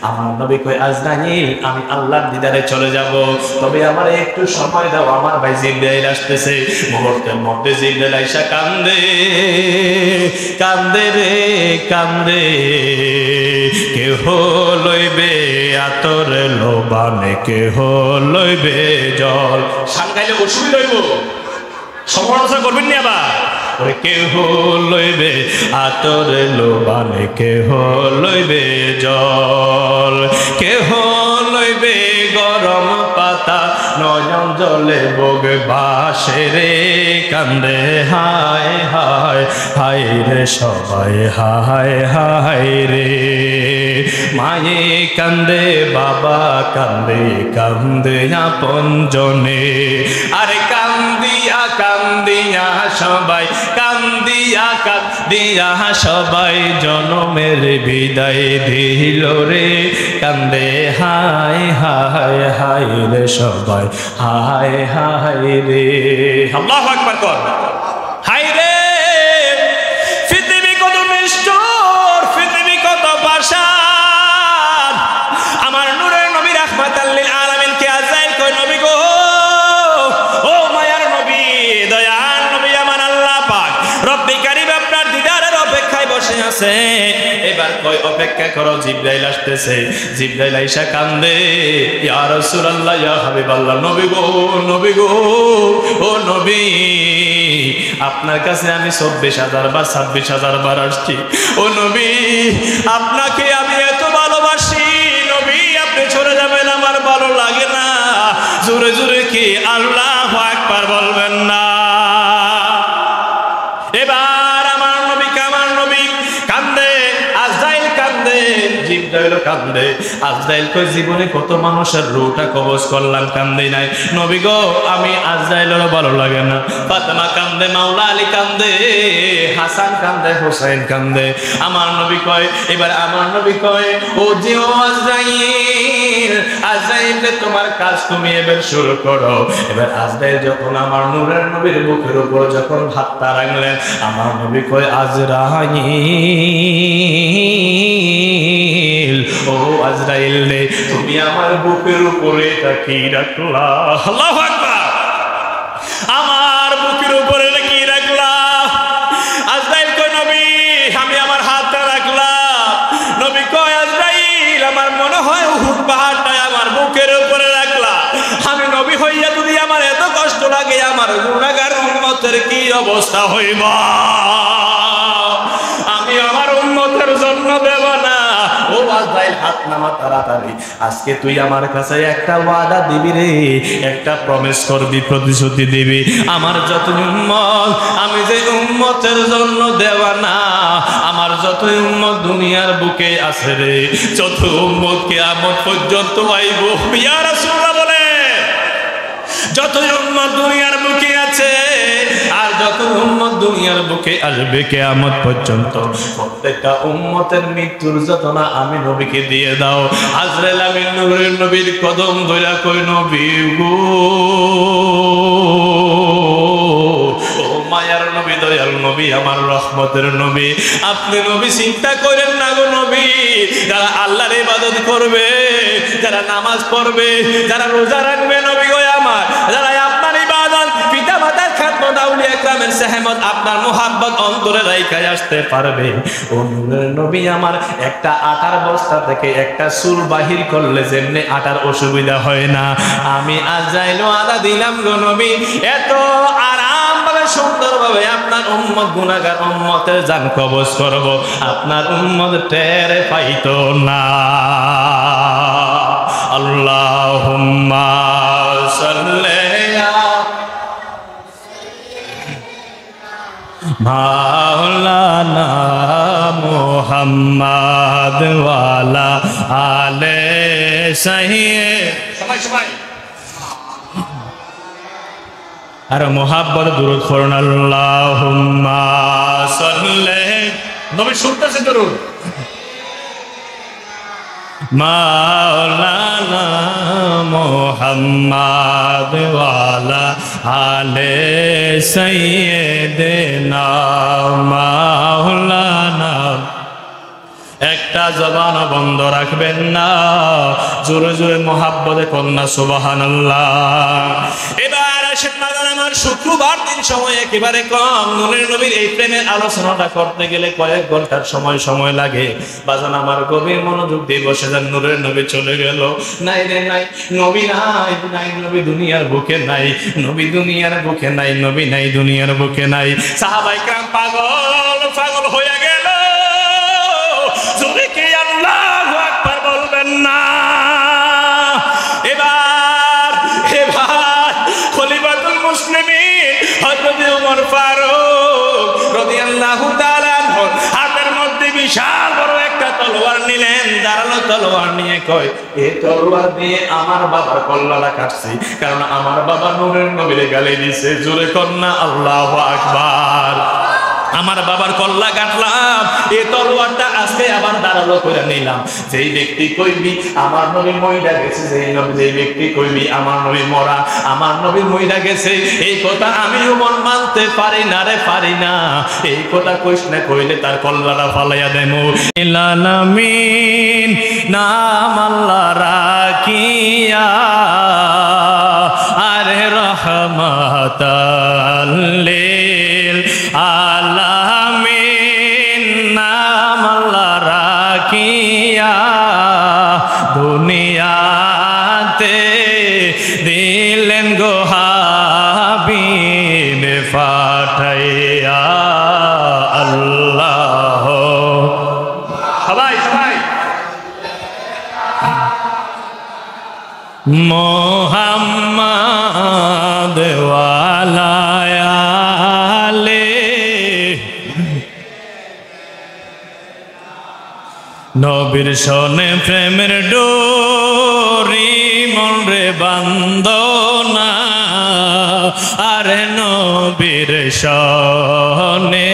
A: আমার নবী কয়, আজরাইল, আমি আল্লাহর দিদারে চলে যাব, তবে আমার একটু সময় দাও, আমার ভাই জিবরাইল আসতেছে। মুহূর্তের মধ্যে জিবরাইল আইসা কান্দে, কান্দে রে কান্দে, কেহ লইবে আতর লোবানে, কেহ লইবে জল। সাংগাইলে অসুবিধা হইব, সমালোচনা করবেন নি আবার। ওরে কেহ লইবে আতর লোবানে, কেহ লইবে জল, কেহ লইবে গরম পাতা, নয়ন জলে বোগ বাসে রে, কান্দে হায় হায় হায় রে সবাই, হায় হায় রে। মায়ে কান্দে, বাবা কান্দে, কান্দে আপন জনে, আরে কান্দিয়া কান্দিয়া সবাই, কান্দিয়া কান্দিয়া সবাই জনমের বিদায় দিল রে, কান্দে হায় হায় হায় রে সবাই, হায় হায় রে। আল্লাহু আকবার কর। হায় রে, পৃথিবী কত নিষ্ঠুর, পৃথিবী কত পাষাণ। আমার নূরের নবী রাহমাতাল লিল আলামিন কে আজরাইল কয়, নবী গো, ও মায়ার নবী, দয়াল নবী, আমার আল্লাহ পাক রব্বুল কারীম আপনার দিদারের অপেক্ষায় বসে আছে। এবার কয়, অপেক্ষা করো, জিবরাইল আসতেছে। জিবরাইল আইসা কান্দে, ইয়া রাসূলুল্লাহ, ইয়া হাবিবাল্লাহ, নবী গো, নবী গো, ও নবী, আপনার কাছে আমি 24,000 বার 26,000 বার আসছি। ও নবী, আপনাকে আমি এত ভালোবাসি, নবী আপনি চলে যাবেন আমার ভালো লাগে না। জোরে জোরে কি আল্লাহু আকবার বলবেন না? এবার আমার নবী কান্দে, আজরাইল কান্দে, জিবরাইল কান্দে। আজরাইল কয়, জীবনে কত মানুষের রূহটা কবজ করলাম, কান্দে নাই। নবী গো, আমি আজরাইলের ভালো লাগে না। ফাতেমা কান্দে, মাওলা আলী কান্দে, হাসান কান্দে, হোসেন কান্দে। আমার নবী কয়, এবার আমার নবী কয়, ও যে ও আজরাইল, আজরাইল তোমার কাজ তুমি এবার শুরু করো। এবার আজরাইল যখন আমার নূরের নবীর বুকের উপর যখন হাতটা রাখলেন, আমার নবী কয়, আজরাইল, ও আজরাইল রে, তুমি আমার বুকের উপরে এটা কি রাখলা? আল্লাহু আকবার। আমার বুকের উপরে কি রাখলা? আজরাইল কয়, নবী আমি আমার হাতটা রাখলাম। নবী কয়, আজরাইল আমার মনে হয় উহুদ পাহাড়টা আমার বুকের উপরে রাখলা। আমি নবী হইয়া যদি আমার এত কষ্ট লাগে, আমার গুনাহগার উম্মতের কি অবস্থা হইব? আমি আমার উম্মতের জন্য দেব না। ও আজরাইল, হাত নামা তাড়াতাড়ি। আজকে তুই আমার কাছে একটা ওয়াদা দিবি রে, একটা প্রমিস করবি, প্রতিশ্রুতি দিবি। আমার যত উম্মত, আমি যে উম্মতের জন্য দেওয়া না, আমার যত উম্মত দুনিয়ার বুকে আছে রে, যত উম্মত কিয়ামত পর্যন্ত আইব। ইয়া রাসূলুল্লাহ বলে, যত উম্মত দুনিয়ার বুকে আছে আর যত উম্মত দুনিয়ার বুকে আসবে কিয়ামত পর্যন্ত প্রত্যেকটা উম্মতের মৃত্যুর যন্ত্রণা আমি নবীকে দিয়ে দাও। আজরাইল আমিন নূরের নবীর কদম ধইরা কই নবী গো, ও মায়ার নবী, দয়াল নবী, আমার রহমতের নবী, আপনি নবী চিন্তা করেন না গো নবী, যারা আল্লাহর ইবাদত করবে, যারা নামাজ পড়বে, যারা রোজা রাখবে নবী গো আমার, যারা আপনার ইবাদত পিতা মাতার খেদমত আউলিয়া ইকরামের সেহমত আপনার মুহাব্বত অন্তরে রাইখা আসতে পারবে, ও নূরের নবী আমার, একটা আটার বস্তা থেকে একটা চুল বাহির করলে যেমনি আটার অসুবিধা হয় না, আমি আজরাইল আদা দিলাম গো নবী, এত আরাম ভাবে সুন্দরভাবে আপনার উম্মত গুনাহগার উম্মতের জান কবজ করব, আপনার উম্মত টের পাইতো না। আল্লাহুম্মা সাল্লি মাওলানা মুহাম্মদ ওয়ালা আলে সাইয়্যিদ সবাই আর মুহাব্বত দুরূদ পড়ুন। আল্লাহুম্মা সাল্লি, নবী শুনতেছে দুরূদ, মাওলানা মুহাম্মদ ওয়ালা আলে সাইয়্যিদিনা মাওলানা। একটা জবান বন্ধ রাখবেন না, জোরে জোরে মুহাব্বতে কন্যা সুবহানাল্লাহ। এবার আসেন বাজান আমার, শুক্রবার দিন সময় একেবারে কম, নূরের নবীর এই প্রেমের আলোচনাটা করতে গেলে কয়েক ঘন্টার সময় লাগে। বাজান আমার গভীর মনোযোগ দিয়ে বসে যান, নূরের নবী চলে গেল, নাই রে নাই, নবী নাই, নাই নবী দুনিয়ার বুকে নাই, নবী দুনিয়ার বুকে নাই, নবী নাই দুনিয়ার বুকে নাই। সাহাবায়ে কেরাম পাগল পাগল হয়ে গেল, জোরে কি আল্লাহু আকবার বলবেন না? এবার খলিফাতুল মুসলিমিন হযরত ওমর ফারুক রাদিয়াল্লাহু তাআলা হাতের মধ্যে বিশাল বড় একটা তলোয়ার নিলেন, ধারালো তলোয়ার নিয়ে কয়, এই তলোয়ার দিয়ে আমার বাবার কল্লাটা কাটছি, কারণ আমার বাবা নূরের নবীরে গালি দিছে। জোরে কন্যা আল্লাহু আকবার। আমার বাবার কল্লা কাটলাম, এই তলোয়ারটা আজকে আবার ধারালো করে নিলাম। যেই ব্যক্তি কইবি আমার নবী মইরা গেছে, যেই ব্যক্তি কইবি আমার নবী মরা, আমার নবী মইরা গেছে, এই কথা আমি ওমর মানতে পারি না রে, পারি না। এই কথা কইস না, কইলে তার কল্লাটা ফালাইয়া দেমু। ইলানামিন নাম আল্লাহ রাখিয়া, আরে রহমাতাল লিল আলামিন নাম আল্লাহ রাখিয়া, দুনিয়াতে দিলেন গো হাবিব পাঠাইয়া। আল্লাহ সবাই সবাই মুহাম্মদ ওয়ালা আলে, নবীর সনে প্রেমের ডোরি মনরে বান্ধনা, আরে নবীর সনে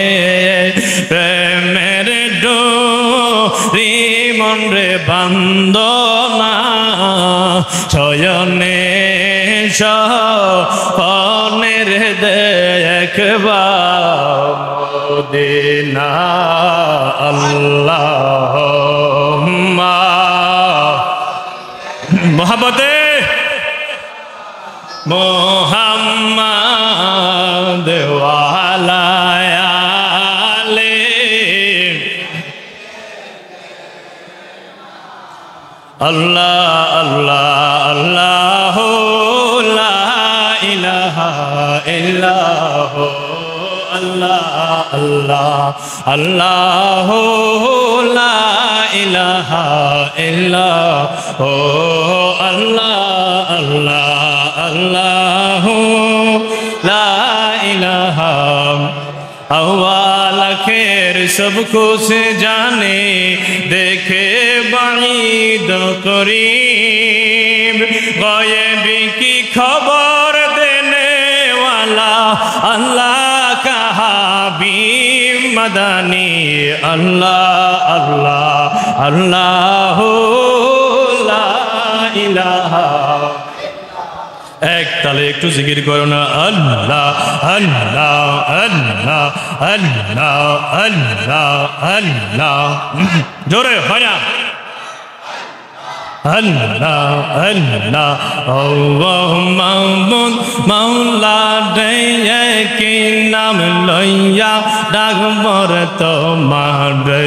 A: প্রেমের ডোরি মনরে বান্ধনা, শয়নে সপনের দেখবা মদিনা। আল্লাহুম্মা মুহাব্বতে মুহাম্মদ ওয়ালা আলে, আল্লাহ আল্লাহ আল্লাহ লা ইলাহা ইল্লাহু, আল্লাহ আল্লাহ আল্লাহ লা ইলাহা ইল্লাহু, আল্লাহ আল্লাহ আল্লাহ লা ইলাহা। अव्वल आखिर सब कुछ जाने, देखे बाईद करीब, गायब की खबर अल्लाह का हबीब मदनी अल्लाह अल्लाह अल्लाह ला इलाहा एक ताले एक जिकिर करो ना अल्लाह अल्लाह अल्लाह अल्लाह अल्लाह अल्लाह जोरे हो ना अल्लाह अल्लाह अल्लाह मौला दे के नाम लैया डागमर तो मारे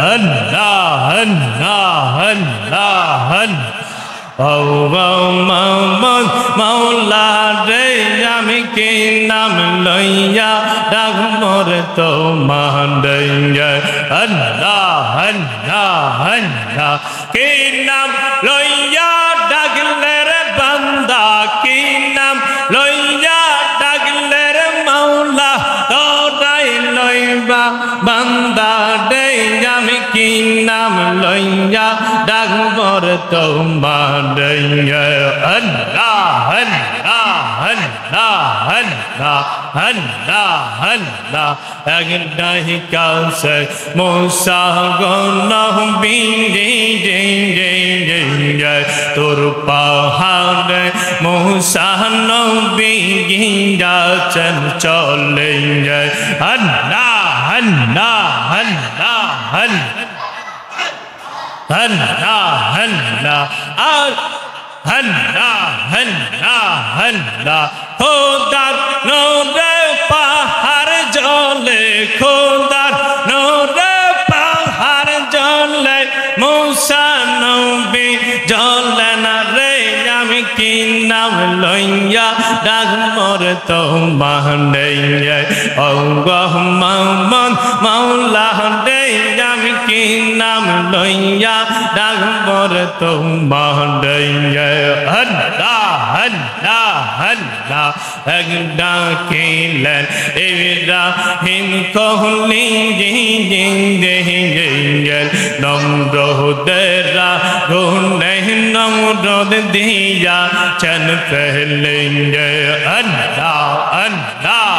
A: अल्लाह अल्लाह अल्लाह मौला रे আমি কি নাম লইয়া ডাকমর তো মান্ডে আল্লাহ আল্লাহ আল্লাহ কি নাম লইয়া ডাকলে রে বান্দা কি নাম লইয়া ডাকলে রে মাওলা তোরাই লইবা বান্দা রে আমি কি নাম লইয়া ডাকমর তো মান্ডে अल्लाह अल्लाह अल्लाह अल्लाह अल्लाह अल्लाह अगनाही कासे मूसा गनह बिंगे जे जे तोर पहाड़ मूसा नबी गिंगा चल चले अल्लाह अल्लाह अल्लाह अल्लाह अल्लाह अल्लाह अल्लाह अल्लाह खुदार नूरे पहाड़ जले खुदार नूरे पहाड़ जले मूसा नबी जले ना रे আমি কি নাম লইয়া ডাকমর তো মান্ডে আল্লাহ মামন মাওলা রে আমি কি নাম লইয়া ডাকমর তো মান্ডে अल्लाह अल्लाह अल्लाह अगदा केलन इब्राहिम कहली जिंगे नमरूदरा गुने नमरूद दिया चन पहलेंगे अल्लाह अल्लाह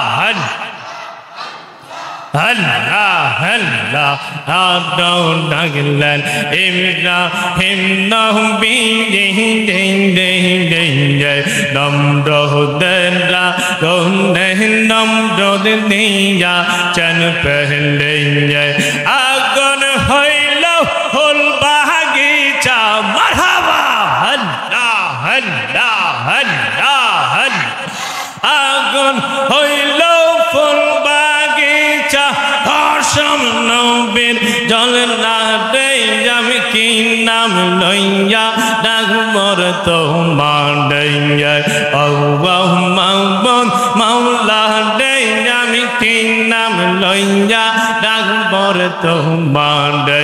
A: अल्लाह अल्लाह आदम नगलन इब्राहिम नबी जिंगे नमरूदरा गुने नमरूद दिया चन पहलेंगे आगन हईल फूल बागीचा मरहबा अल्लाह अल्लाह अल्लाह आगन हईल फूल बागीचा हर्षम नबीर जल ना दे আমি কি নাম লইয়া ডাকমর তো মান্ডে আল্লাহ মামন মাওলা দে আমি কি নাম লইয়া ডাকমর তো মান্ডে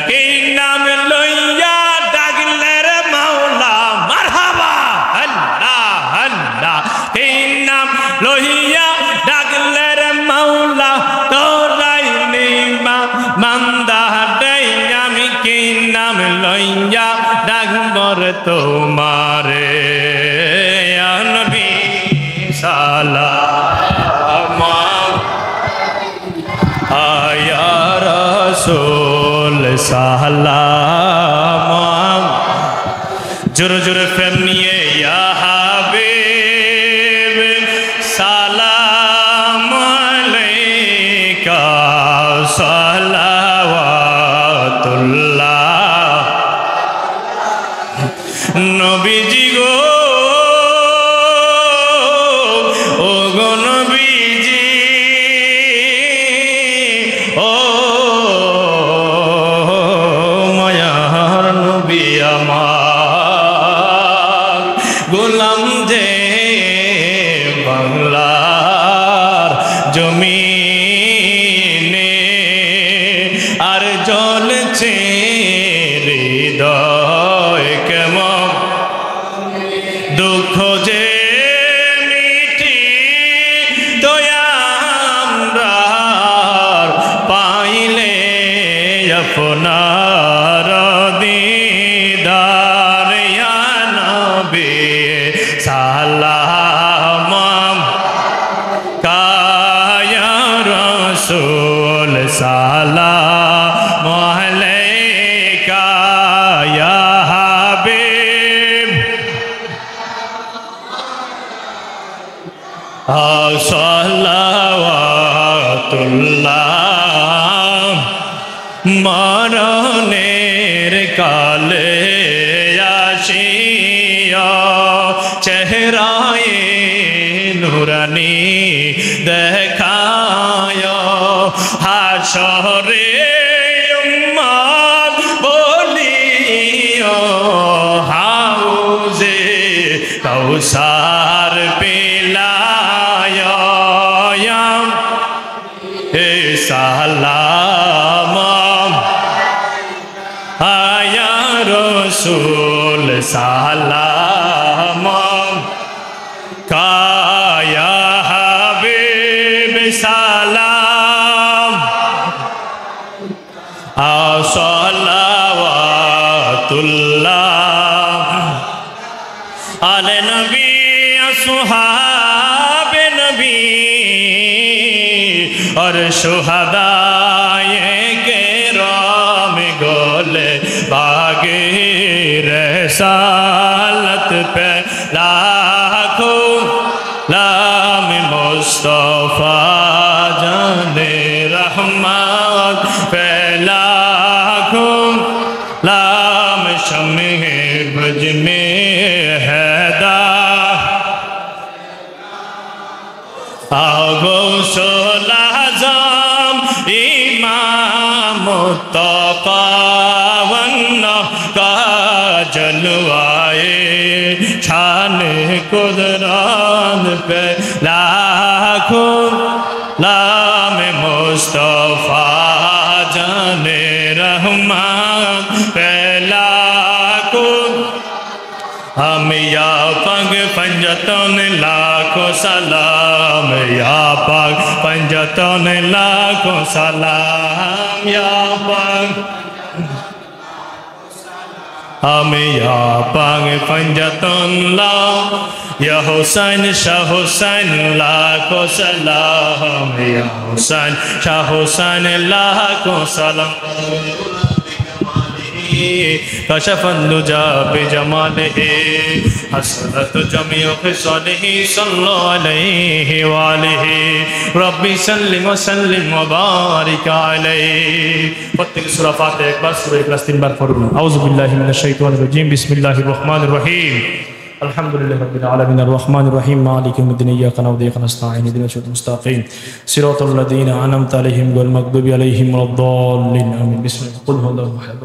A: কি নাম লইয়া ডাকলে রে মাওলা মারহাবা আল্লাহ আল্লাহ কি নাম লইয়া ডাকলে রে মাওলা তোরাই নিবা বান্দা দে আমি কি নাম লইয়া ডাকমর তোমারে ইয়া নবী সালাম আয়া রাসূল সালাম জোরে জোরে ফেম নিয়ে ইয়া হাবিব সালাম আলাইকা সালাওয়াতুল্লাহ নবীজি গো ও গো নবীজি ও মায়ার নবী আমার গোলাম যে বাংলার জমিনে আর জ্বলছে হৃদয় কেমন দুঃখ যে মিটি দয়ামরার পাইলে আপনার দিদার ইয়া নবী সালাম সালাওয়াতুল্লাহ মরণের কালে আসিয়া চেহারায়ে নুরানি দেখায় হাসরে উম্মত বলিও হাউজে কাউসার পিলায় হে সালাম আয়া রসুল সালাম কায়া হাবিব সালাম সালাওয়াতুল্লাহ আলে নবী আসহাবে নবী और शुहदाए किराम गोले बागे रसालत पे लाखों लाम मुस्तफा जाने रहमत पे लाखों लाम शम्मे बज में हैदा আগো সোলাজম ইমাম মুত্তাকাওয়ান্ন কা জলওয়ায়ে শান কুদরত पे लाखों लाम मुस्तफा जाने रहमत पे लाखों हम या पग पंजतन लाखों सलाम या पग पंजतन लाखों सलाम या पग हम या पग पंजतन ला या हुसैन शाह हुसैन लाखों सलाम या हुसैन शाह हुसैन लाखों सलाम कशफ अन्नुजा बिजमालिह हसनत जमीउ खिसालिह सल्लल्लाहु अलैहि वालिहि रब्बी सल्लिम व सल्लिम व बारिक अलैहि प्रत्येक सूरा फातिहा एक बार सूरा इखलास 3 बार पढ़ুন आउযু बिल्लाहि मिनाश शाइतानिर रजीम बिस्मिल्लाहिर रहमानिर रहीम अल्हम्दुलिल्लाहि रब्बिल आलमीन अर्रहमानिर रहीम मालिकिल यौमिद्दीन इय्याका नअबुदु व इय्याका नस्तईन इहदिनास सिराताल मुस्तकीम सिराताल लज़ीना अनअमता अलैहिम गैरिल मग़दूबि अलैहिम वलद्दाल्लीन आमीन बिस्मिल्लाह कुल हुवल्लाहु अहद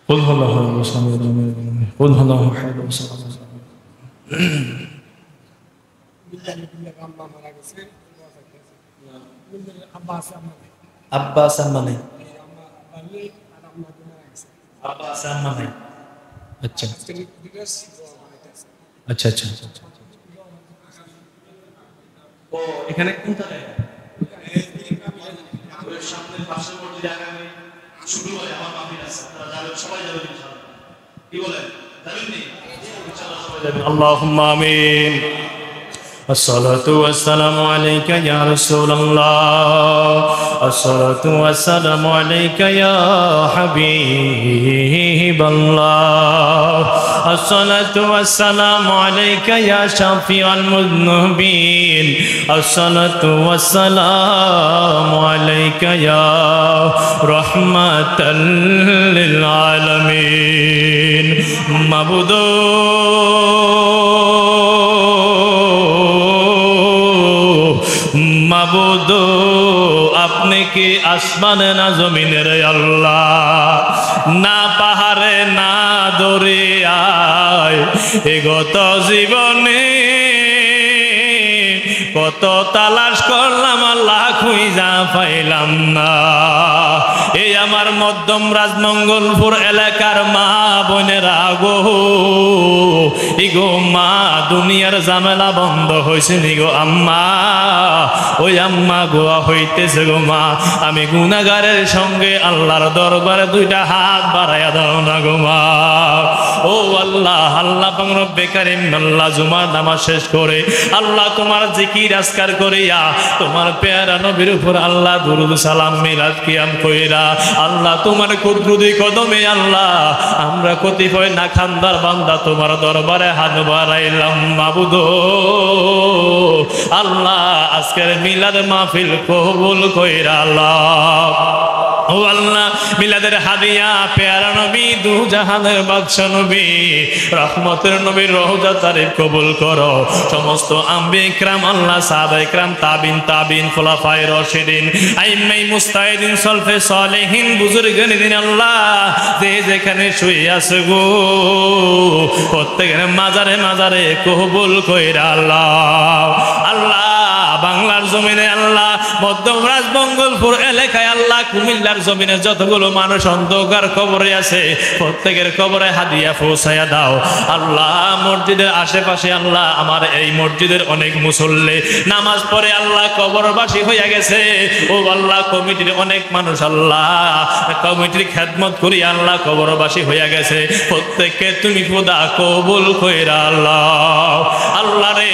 A: قل هو الله احد قل هو الله احد আব্বাস আম্মা নাই আব্বাস আম্মা নাই আচ্ছা আচ্ছা আচ্ছা ও এখানে কোনটা ওই সামনের পার্শ্ববর্তী জায়গা নেই শুরু হয় আমার মাহফিল আছে আপনারা যাবেন সবাই যাবেন ইনশাআল্লাহ কি বলেন যাবেন নি ইনশাআল্লাহ সবাই যাবেন আল্লাহুম্মা আমিন الصلاة والسلام عليك يا رسول الله الصلاة والسلام عليك يا حبيب الله الصلاة والسلام عليك يا شفيع المذنبين الصلاة والسلام عليك يا رحمة للعالمين معبود মাবুদ আপনি কি আসমানে না জমিনের আল্লাহ না পাহাড়ে না দরিয়ায় এ গত জীবনে কত তালাশ করলাম আল্লাহ খুঁজা পাইলাম না এই আমার মধ্যম রাজমঙ্গলপুর এলাকার মা বোনেরা গো ইগো মা দুনিয়ার ঝামেলা বন্ধ হয়েছে নি গো আম্মা ওই আম্মা গোয়া হইতেছে গো মা আমি গুনাহগারের সঙ্গে আল্লাহর দরবারে দুইটা হাত বাড়াইয়া দাও না গো মা ও আল্লাহ, আল্লাহ পাক রব্বে কারীম, আল্লাহ জুমার নামাজ শেষ করে আল্লাহ তোমার জিকির আজকার করিয়া তোমার পেয়ারা নবীর উপর আল্লাহ দুরূদ সালাম মিলাদ কিয়াম কইরা আল্লাহ তোমার কুদরতি কদমে আল্লাহ আমরা কতিপয় না খানদার বান্দা তোমার দরবারে হাত বাড়াইলাম। মাবুদ আল্লাহ আজকের মিলাদ মাহফিল কবুল কইরা আল্লাহ। ও আল্লাহ, মিলাদের হাদিয়া পেয়ারা নবী, দু জাহানের বাদশা নবী, রহমতের নবীর রওজা তারিফ কবুল করো। সমস্ত আম্বিয়া ইকরাম আল্লাহ, সাহাবা ইকরাম, তাবিন, খুলাফায়ে রাশিদিন, আইম্মায়ে মুস্তাহিদিন, সলফে সালেহিন, বুজুর্গানে দিন আল্লাহ যে যেখানে শুয়ে আছে গো প্রত্যেকের মাজারে কবুল কইরা আল্লাহ। আল্লাহ বাংলার জমিনে আল্লাহ, মধ্যমরাজ মঙ্গলপুর এলাকায় আল্লাহ, কুমিল্লার জমিনে যতগুলো মানুষ অন্ধকার কবরে আছে প্রত্যেকের কবরে হাদিয়া পৌঁছায়া দাও আল্লাহ। মসজিদের আশেপাশে আল্লাহ, আমার এই মসজিদের অনেক মুসল্লি নামাজ পড়ে আল্লাহ কবরবাসী হইয়া গেছে। ও আল্লাহ, কমিটির অনেক মানুষ আল্লাহ কমিটির খেদমত করি আল্লাহ কবরবাসী হইয়া গেছে, প্রত্যেককে তুমি খোদা কবুল কইরা আল্লাহ। আল্লাহ রে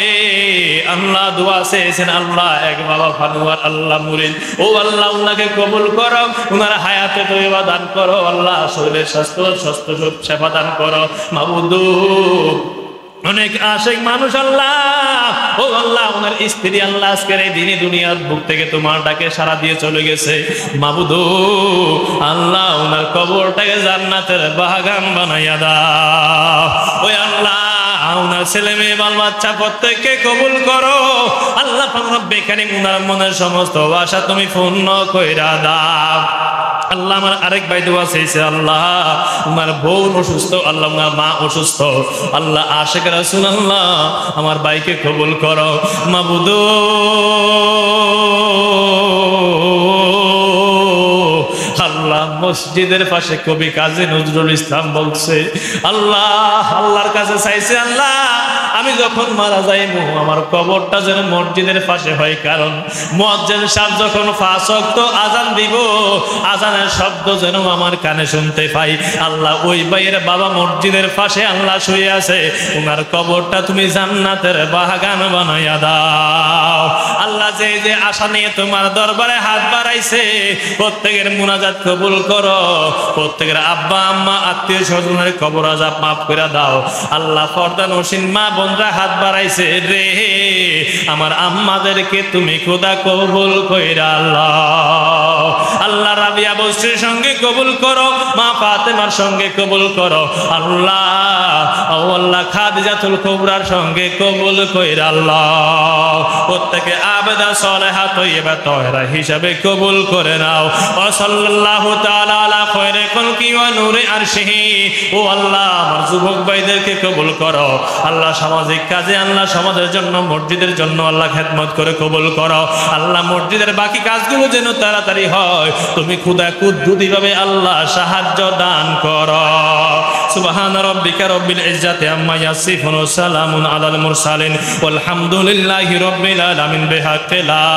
A: আল্লাহ, দোয়া চেয়েছেন আল্লাহ এক বাবা ফানুয়ার আল্লাহ মুরিদ, ও আল্লাহ উনাকে কবুল করো, উনার হায়াতে তৈবা দান করো আল্লাহ, শরীরের স্বাস্থ্য সেবা দান করো মাবুদ। অনেক আশেক মানুষ আল্লাহ, ও আল্লাহ ওনার স্ত্রী আল্লাহ আজকের এই দিনই দুনিয়ার বুক থেকে তোমার ডাকে সাড়া দিয়ে চলে গেছে মাবুদ। আল্লাহ ওনার কবরটাকে জান্নাতের বাগান বানাইয়া দাও। ওই আল্লাহ ওনার ছেলে মেয়ে বাল বাচ্চা প্রত্যেককে কবুল করো আল্লাহ পাক রব্বে কারীম, ওনার মনের সমস্ত আশা তুমি পূর্ণ কইরা দাও আল্লাহ। আমার আরেক ভাই দোয়া চেয়েছে আল্লাহ, আমার বোন অসুস্থ আল্লাহ, আমার মা অসুস্থ আল্লাহ, আশিক রাসূল আল্লাহ আমার ভাইকে কবুল করো মাবুদ। আল্লাহ মসজিদের পাশে কবি কাজী নজরুল ইসলাম বলছে আল্লাহ, আল্লাহর কাছে চাইছে আল্লাহ আমি যখন মারা যাইব আমার কবরটা যেন মসজিদের পাশে হয়, কারণ মুয়াজ্জিন সাহেব যখন 5 ওয়াক্ত আযান দিব আযানের শব্দ যেন আমার কানে শুনতে পাই। আল্লাহ ওই ভাইয়ের বাবা মসজিদের পাশে আল্লাহ শুয়ে আছে, ওনার কবরটা তুমি জান্নাতের বাগান বানাইয়া দাও আল্লাহ। যে যে আশা নিয়ে তোমার দরবারে হাত বাড়াইছে প্রত্যেকের মুনাজাত কবুল করো, প্রত্যেকের আব্বা আম্মা আত্মীয় স্বজনের কবর আযাব মাফ করে দাও আল্লাহ। পর্দা নসীন মা বোনরা হাত বাড়াইছে রে, আমার আম্মাদেরকে তুমি খোদা কবুল কইরা আল্লাহ। আল্লাহ রাবিয়া বস্রির সঙ্গে কবুল করো, মা ফাতেমার সঙ্গে কবুল করো আল্লাহ। ও আল্লাহ খাদিজাতুল কুবরার সঙ্গে কবুল কইরা আল্লাহ। প্রত্যেকে আবেদা সালেহা তয়্যিবা তাহেরা হিসাবে কবুল করে নাও। ও সাল্লাল্লাহু তাআলা আলা খায়রি খালকি ওয়া নূরি আরশিহি। ও আল্লাহ আমার যুবক ভাইদেরকে কবুল করো আল্লাহ, সামাজিক কাজে আল্লাহ সমাজের জন্য মসজিদের জন্য আল্লাহ খেদমত করে কবুল করো আল্লাহ। মসজিদের বাকি কাজগুলো যেন তাড়াতাড়ি হয় তুমি খুদা কুদরতি ভাবে আল্লাহ সাহায্য দান করো। সুবহান রাব্বিকা রব্বিল ইজ্জাতি আম্মা ইয়াসিফুন ওয়া সালামুন আলাল মুরসালিন ওয়াল হামদুলিল্লাহি রাব্বিল আলামিন বিহাক্কি লা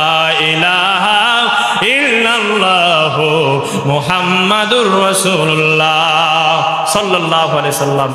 A: ইলাহা ইল্লাল্লাহু মুহাম্মাদুর রাসূলুল্লাহ সাল্লাল্লাহু আলাইহি ওয়াসাল্লাম।